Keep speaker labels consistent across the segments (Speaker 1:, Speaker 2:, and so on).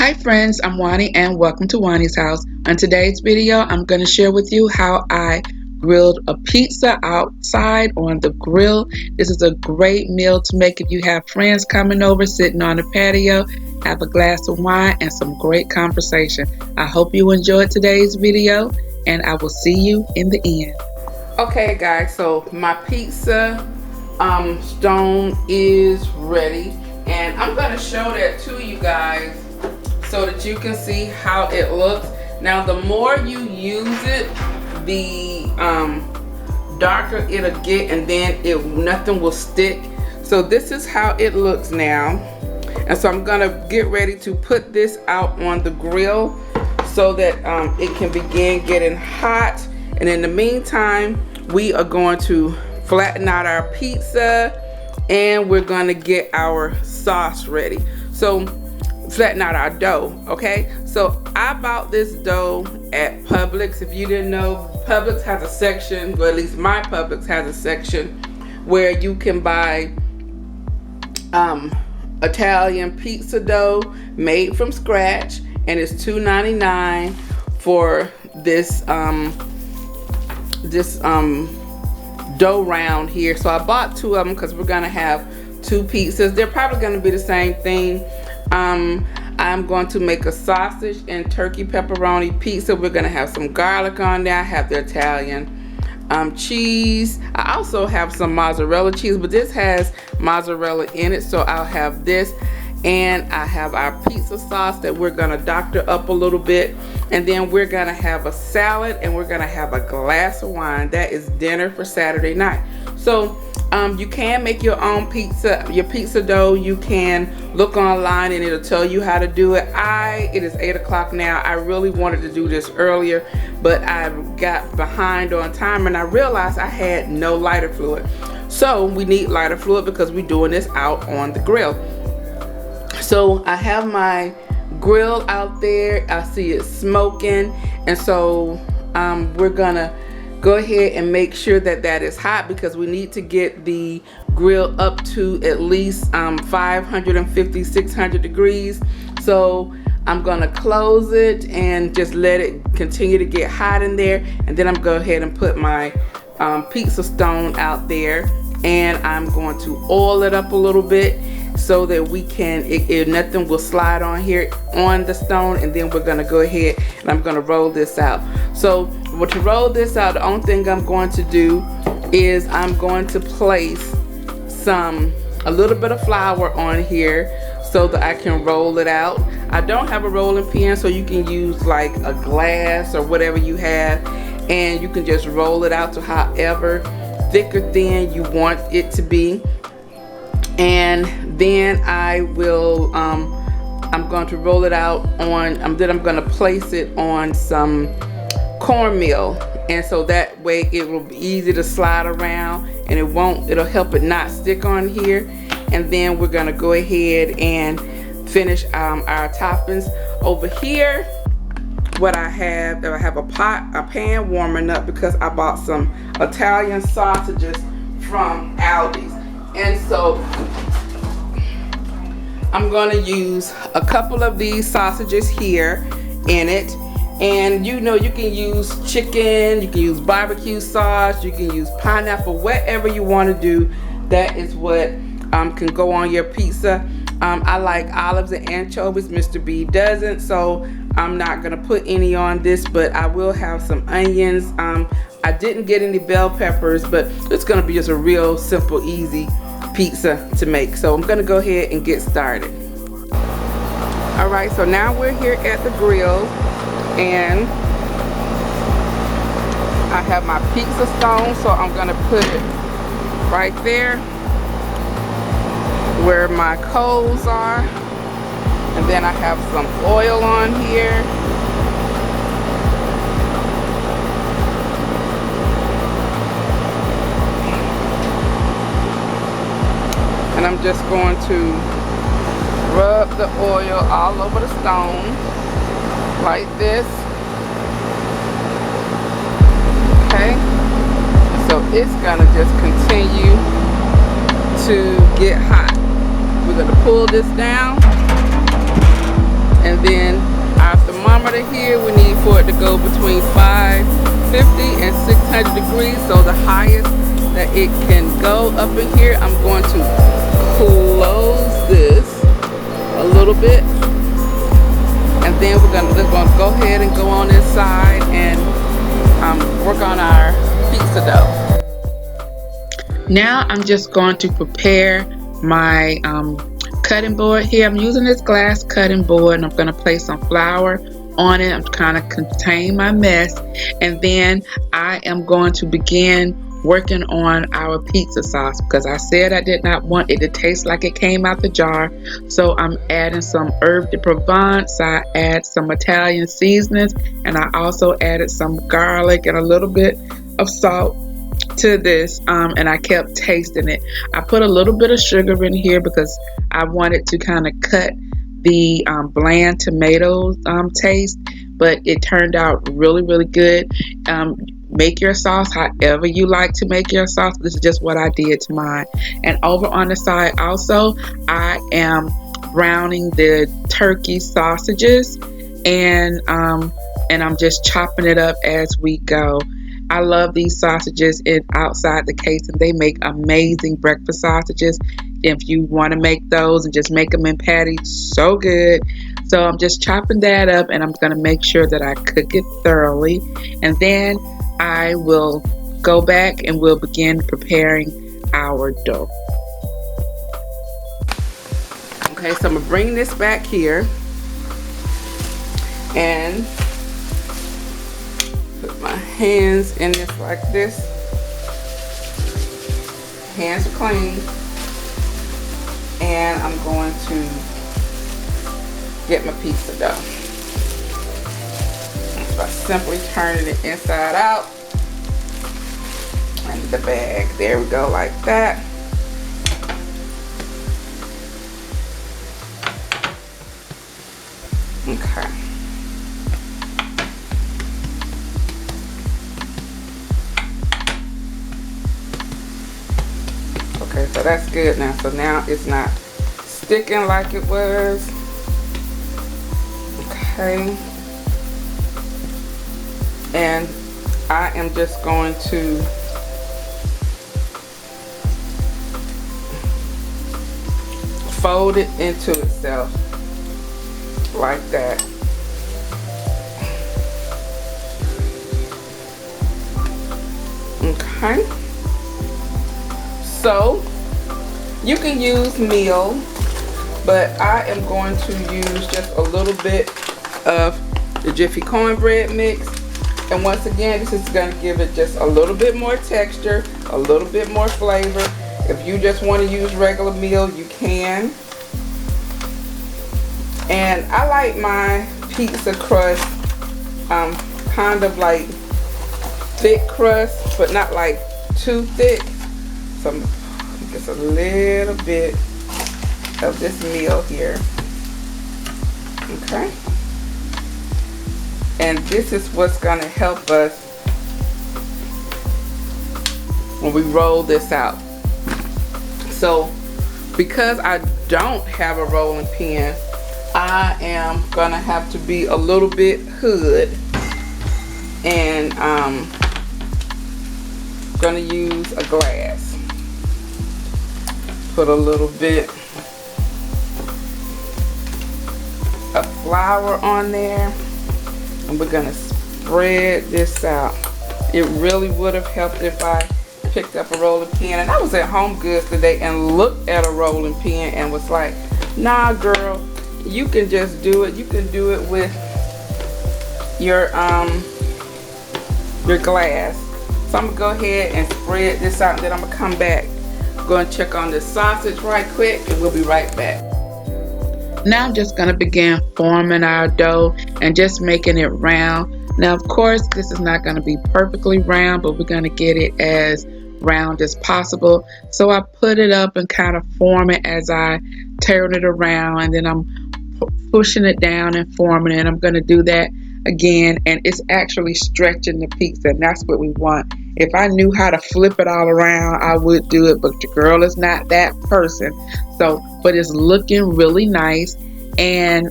Speaker 1: Hi friends, I'm Juani and welcome to Juani's house. On today's video, I'm going to share with you how I grilled a pizza outside on the grill. This is a great meal to make if you have friends coming over, sitting on the patio, have a glass of wine and some great conversation. I hope you enjoyed today's video and I will see you in the end.
Speaker 2: Okay guys, so my pizza stone is ready and I'm going to show that to you guys so that you can see how it looks. Now the more you use it, the darker it'll get, and then nothing will stick. So this is how it looks now, and so I'm gonna get ready to put this out on the grill so that it can begin getting hot. And in the meantime, we are going to flatten out our pizza and we're gonna get our sauce ready. So flatten out our dough. Okay, so I bought this dough at Publix. If you didn't know, Publix has a section, or at least my Publix has a section where you can buy Italian pizza dough made from scratch, and it's $2.99 for this dough round here. So I bought two of them because we're gonna have two pizzas. They're probably gonna be the same thing. I'm going to make a sausage and turkey pepperoni pizza. We're gonna have some garlic on there. I have the Italian cheese. I also have some mozzarella cheese, but this has mozzarella in it, so I'll have this. And I have our pizza sauce that we're gonna doctor up a little bit, and then we're gonna have a salad and we're gonna have a glass of wine. That is dinner for Saturday night. So you can make your own pizza, your pizza dough. You can look online and it'll tell you how to do it. It is 8 o'clock now. I really wanted to do this earlier, but I got behind on time and I realized I had no lighter fluid. So we need lighter fluid because we're doing this out on the grill. So I have my grill out there. I see it smoking, and so we're gonna go ahead and make sure that that is hot because we need to get the grill up to at least 550, 600 degrees. So I'm gonna close it and just let it continue to get hot in there, and then I'm gonna go ahead and put my pizza stone out there, and I'm going to oil it up a little bit so that we can, nothing will slide on here on the stone. And then we're gonna go ahead and I'm gonna roll this out. So to roll this out, the only thing I'm going to do is I'm going to place a little bit of flour on here so that I can roll it out. I don't have a rolling pin, so you can use like a glass or whatever you have, and you can just roll it out to however thick or thin you want it to be. And then I will I'm going to roll it out on then I'm going to place it on some cornmeal, and so that way it will be easy to slide around and it'll help it not stick on here. And then we're going to go ahead and finish our toppings. Over here, what I have a pan warming up because I bought some Italian sausages from Aldi's. And so I'm going to use a couple of these sausages here in it. And you know, you can use chicken, you can use barbecue sauce, you can use pineapple, whatever you want to do. That is what can go on your pizza. I like olives and anchovies. Mr. B doesn't, so I'm not going to put any on this, but I will have some onions. I didn't get any bell peppers, but it's going to be just a real simple, easy pizza to make. So I'm going to go ahead and get started. All right, so now we're here at the grill, and I have my pizza stone, so I'm going to put it right there where my coals are, and then I have some oil on here. And I'm just going to rub the oil all over the stone like this. Okay, so it's gonna just continue to get hot. We're gonna pull this down, and then between 550 and 600 degrees. So the highest that it can go up in here, I'm going to close this a little bit, and then we're gonna go ahead and go on inside and work on our pizza dough.
Speaker 1: Now I'm just going to prepare my cutting board here. I'm using this glass cutting board, and I'm going to place some flour on it. I'm trying to contain my mess, and then I am going to begin working on our pizza sauce, because I said I did not want it to taste like it came out the jar. So I'm adding some herb de Provence, I add some Italian seasonings, and I also added some garlic and a little bit of salt to this, and I kept tasting it. I put a little bit of sugar in here because I wanted to kind of cut the bland tomatoes taste, but it turned out really, really good. Make your sauce however you like to make your sauce. This is just what I did to mine. And over on the side also, I am browning the turkey sausages, and I'm just chopping it up as we go. I love these sausages outside the case, and they make amazing breakfast sausages. If you want to make those and just make them in patties, so good. So I'm just chopping that up, and I'm going to make sure that I cook it thoroughly, and then I will go back and we'll begin preparing our dough.
Speaker 2: Okay, so I'm gonna bring this back here and put my hands in this like this. Hands are clean, and I'm going to get my pizza dough by simply turning it inside out into the bag. There we go, like that. Okay. Okay, so that's good now. So now it's not sticking like it was. Okay. And I am just going to fold it into itself like that. Okay. So you can use meal, but I am going to use just a little bit of the Jiffy cornbread mix. And once again, this is going to give it just a little bit more texture, a little bit more flavor. If you just want to use regular meal, you can. And I like my pizza crust kind of like thick crust, but not like too thick. So I'm just a little bit of this meal here. Okay. And this is what's going to help us when we roll this out. So because I don't have a rolling pin, I am going to have to be a little bit hood, and I'm going to use a glass. Put a little bit of flour on there. And we're gonna spread this out. It really would have helped if I picked up a rolling pin. And I was at Home Goods today and looked at a rolling pin and was like, nah girl, you can just do it. You can do it with your glass. So I'm gonna go ahead and spread this out, and then I'm gonna come back. I'm gonna check on the sausage right quick, and we'll be right back.
Speaker 1: Now I'm just going to begin forming our dough and just making it round. Now, of course, this is not going to be perfectly round, but we're going to get it as round as possible. So I put it up and kind of form it as I turn it around, and then I'm pushing it down and forming it. I'm going to do that again, and it's actually stretching the pizza, and that's what we want. If I knew how to flip it all around, I would do it, but your girl is not that person. So, but it's looking really nice. And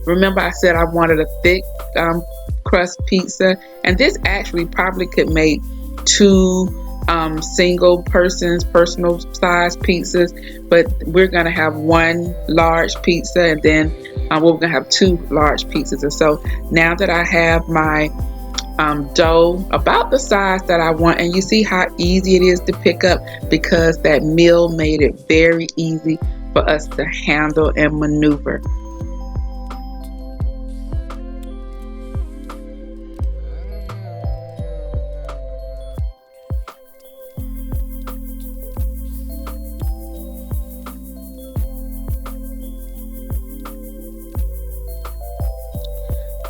Speaker 1: remember I said I wanted a thick crust pizza, and this actually probably could make two single personal size pizzas, but we're gonna have one large pizza, and then we're gonna have two large pizzas. And so now that I have my dough about the size that I want, and you see how easy it is to pick up because that meal made it very easy for us to handle and maneuver.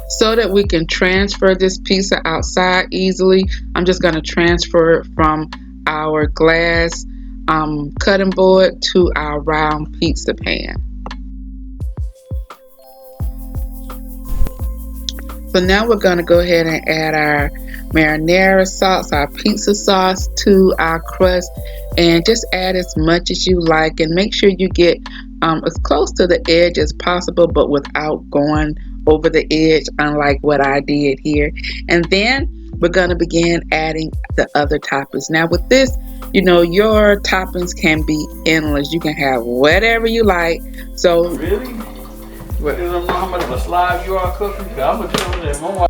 Speaker 1: So that we can transfer this pizza outside easily, I'm just going to transfer it from our glass cutting board to our round pizza pan. So now we're going to go ahead and add our marinara sauce, our pizza sauce, to our crust, and just add as much as you like, and make sure you get as close to the edge as possible, but without going over the edge, unlike what I did here. And then we're going to begin adding the other toppings. Now with this, you know, your toppings can be endless. You can have whatever you like. So
Speaker 3: really? What? You don't know how much of a slob you are cooking? I'm gonna tell you that more.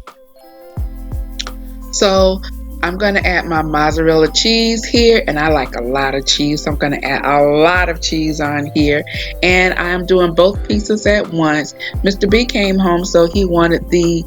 Speaker 1: So I'm going to add my mozzarella cheese here, and I like a lot of cheese, so I'm going to add a lot of cheese on here. And I'm doing both pizzas at once. Mr. B came home, so he wanted the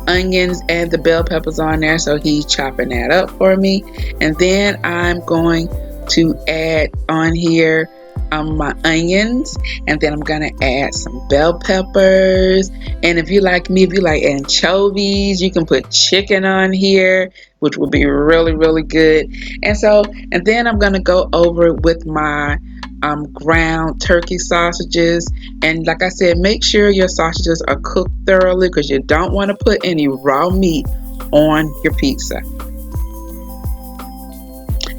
Speaker 1: onions and the bell peppers on there, so he's chopping that up for me. And then I'm going to add on here my onions, and then I'm gonna add some bell peppers. And if you like me, if you like anchovies, you can put chicken on here, which will be really, really good. And then I'm gonna go over with my ground turkey sausages. And like I said, make sure your sausages are cooked thoroughly, because you don't want to put any raw meat on your pizza.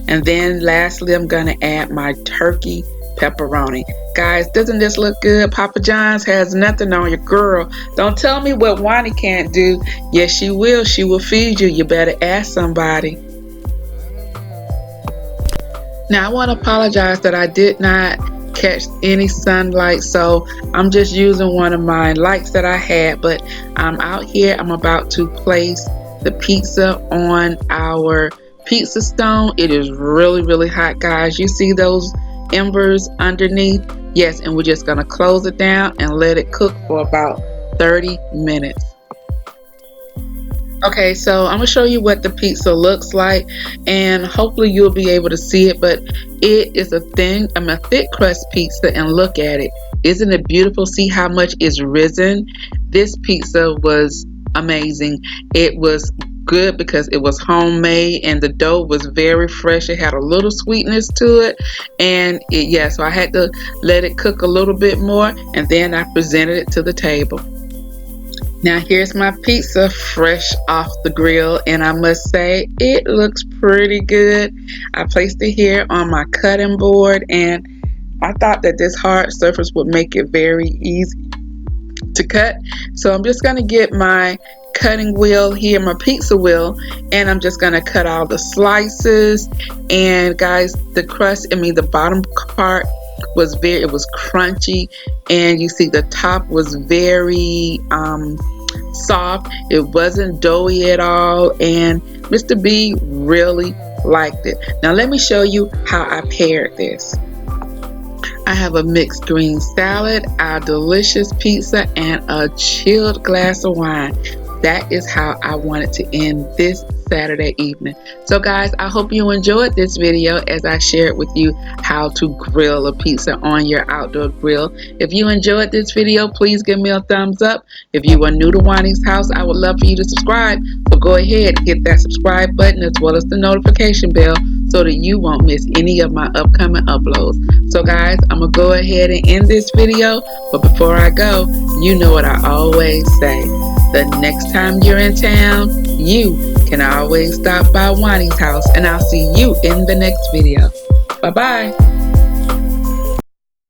Speaker 1: And then lastly, I'm gonna add my turkey pepperoni. Guys, doesn't this look good? Papa John's has nothing on your girl. Don't tell me what Juani can't do. Yes, she will. She will feed you. You better ask somebody. Now, I want to apologize that I did not catch any sunlight, so I'm just using one of my lights that I had. But I'm out here. I'm about to place the pizza on our pizza stone. It is really, really hot, guys. You see those embers underneath? Yes, and we're just going to close it down and let it cook for about 30 minutes. Okay, so I'm going to show you what the pizza looks like, and hopefully you'll be able to see it, but it is a thick crust pizza, and look at it. Isn't it beautiful? See how much is risen? This pizza was amazing. It was good because it was homemade, and the dough was very fresh. It had a little sweetness to it, and so I had to let it cook a little bit more, and then I presented it to the table. Now here's my pizza fresh off the grill, and I must say it looks pretty good. I placed it here on my cutting board, and I thought that this hard surface would make it very easy to cut. So I'm just going to get my cutting wheel here, my pizza wheel, and I'm just going to cut all the slices. And guys, the crust, the bottom part was it was crunchy, and you see the top was very soft. It wasn't doughy at all, and Mr. B really liked it. Now let me show you how I paired this. I have a mixed green salad, our delicious pizza, and a chilled glass of wine. That is how I wanted to end this Saturday evening. So guys, I hope you enjoyed this video as I shared with you how to grill a pizza on your outdoor grill. If you enjoyed this video, please give me a thumbs up. If you are new to Juani's house, I would love for you to subscribe. So go ahead and hit that subscribe button as well as the notification bell so that you won't miss any of my upcoming uploads. So guys, I'm going to go ahead and end this video. But before I go, you know what I always say. The next time you're in town, you can always stop by Juani's house, and I'll see you in the next video. Bye-bye.